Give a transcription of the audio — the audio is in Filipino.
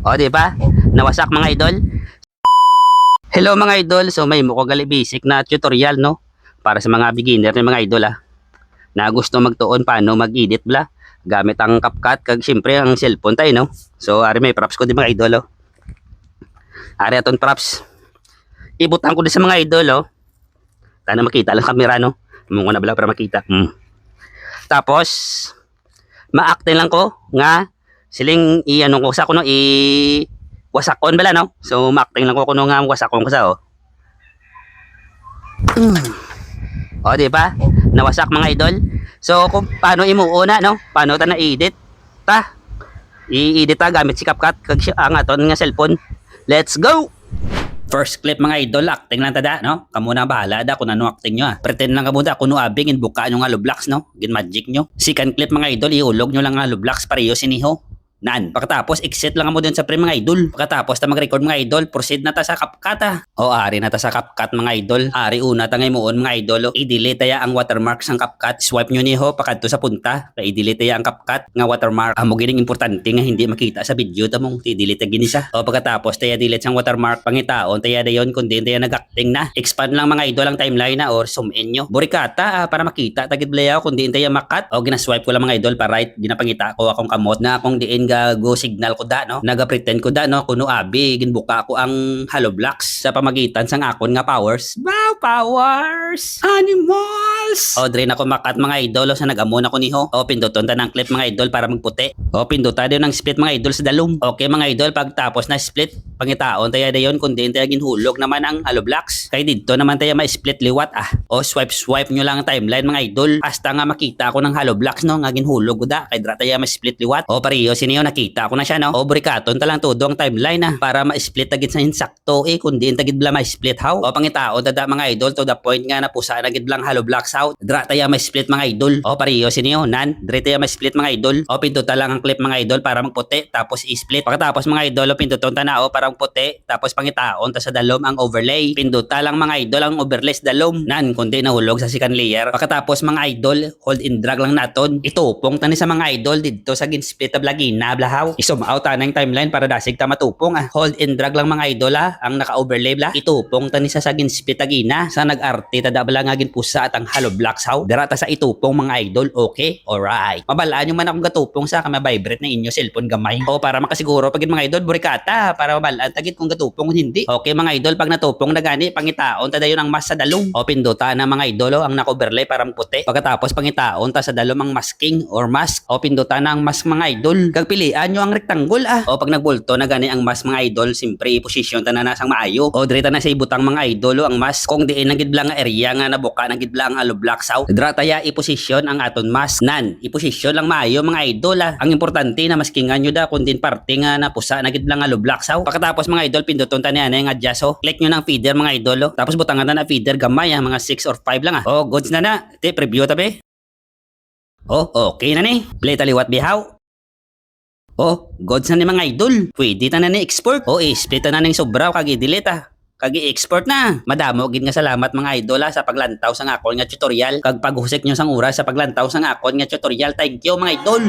O, di ba? Nawasak mga idol. Hello mga idol. So may mukagali basic na tutorial no para sa mga beginner ni mga idol na gusto magtuon paano mag-edit bla gamit ang CapCut kag syempre ang cellphone tayo no. So ari may props ko di mga idol Ari aton props. Ibutan ko di sa mga idol Sana makita lang kamera no. Mo na bala para makita. Tapos ma-acting lang ko nga siling i-ano ko sa kuno wasakon bala no. So ma-acting lang ko kuno nga wasakon ko sa O di ba? Nawasak mga idol. So kung paano imuuna no? Paano ta na-edit? I-edit ta gamit si CapCut kag ang aton nga cellphone. Let's go. First clip mga idol, acting lang tada no. Kamo na bahala da kung ano acting nyo Pretend lang kamo da kuno abing inbuka nyo nga Roblox no. Gin magic nyo. Second clip mga idol, ihulog nyo lang nga Roblox pareho siniho. Pagkatapos exit lang mo din sa pre mga idol. Pagkatapos ta mag-record mga idol, proceed na ta sa CapCut O ari na ta sa CapCut mga idol. Ari una ta ngay muon mga idol i-delete ya ang watermark sang CapCut. Swipe nyo niho pakadto sa punta. I-delete ya ang CapCut nga watermark. Amo gining importante nga hindi makita sa video ta mong i-delete gini siya. O pagkatapos tayo delete sang watermark pangitaon tayo dayon kundi tayo nag-acting na. Expand lang mga idol ang timeline or zoom in nyo. Burikata para makita tagid blayaw kundi tayo makat. O ginaswipe ko lang mga idol para right ginapangita ko akong kamot na akong diin go signal ko da no. Naga-pretend ko da no kuno abi ginbuka ko ang Roblox sa pamagitan sang akon nga powers. Wow, powers! Animals! O dre na ko makat mga idol sa nag-amon ako niho. O pinduton ta ng clip mga idol para magputi. O pinduta din ng split mga idol sa dalom. Okay mga idol pagtapos na split pangitaon tayo dayon kundi tayo ginhulog naman ang Roblox. Kay dito naman tayo ma-split liwat O swipe nyo lang ang timeline mga idol hasta nga makita ko ng Roblox no nga ginhulog ko da kay dra tayo ma-split liwat. O pareho siniyo nakita ko na siya no. O brikaton ta lang todo ang timeline para ma-split tagid sa insakto kundi tagid bla ma-split how. O pangitaon tada mga idol to the point nga na pusa na gid blang Roblox out. Dra tayo ma-split mga idol. O pareho siniyo dre tayo ma-split mga idol. O pinduta lang ang clip mga idol para magputi tapos i-split. Pagkatapos mga idol pinduton ta na para magputi tapos pangitaon ta sa dalom ang overlay. Pinduta lang mga idol ang overlay sa dalom kundi nahulog sa second layer. Pagkatapos mga idol hold and drag lang naton. Itupong tani sa mga idol dito sa gin-split tab lagi na blahaw. I-zoom out ng timeline para dasig ta matupong Hold and drag lang mga idol ang naka-overlay bla. Itupong tani sa sagin split agina sa nag-arte ta dabla nga gin pusa at ang Roblox how. Dara ta sa itupong mga idol. Okay? Alright. Mabalaan nyo man akong gatupong sa kama-vibrate na inyo cellphone gamay. O para makasiguro pagid mga idol burikata para mabalaan tagit kung gatupong hindi. Okay mga idol pag natupong na gani pangitaon ta dayon ang mas sa dalong. O pinduta na mga idol ang naka-overlay para puti. Pagkatapos pangitaon ta sa dalom ang masking or mask. O pinduta na ang mask mga idol. Kag pilian nyo ang rectangle O pag nagbulto na gani ang mask mga idol, simpre i-position ta na nasang maayo. O dre ta na sa ibutang mga idol ang mask kung diin ang gidbla nga area nga nabuka ng gidbla ang Roblox out. Dra taya i-position ang aton mask i-position lang maayo mga idol Ang importante na maskingan nyo da kung din parte nga napusa na gidbla nga Roblox out. Pagkatapos mga idol pinduton ta niya nga adjust click nyo ng feeder mga idol tapos butangan na feeder gamay mga 6 or 5 lang O goods na preview tabi. Okay na ni. Play taliwat bihaw. Goods na ni mga idol. Pwede ta na ni export. I-split na ning sobraw kag i-delete kag i-export na. Madamo gid nga salamat mga idol sa paglantaw sa akon nga tutorial kag paghusik nyo sang oras sa paglantaw sa akon nga tutorial. Thank you mga idol.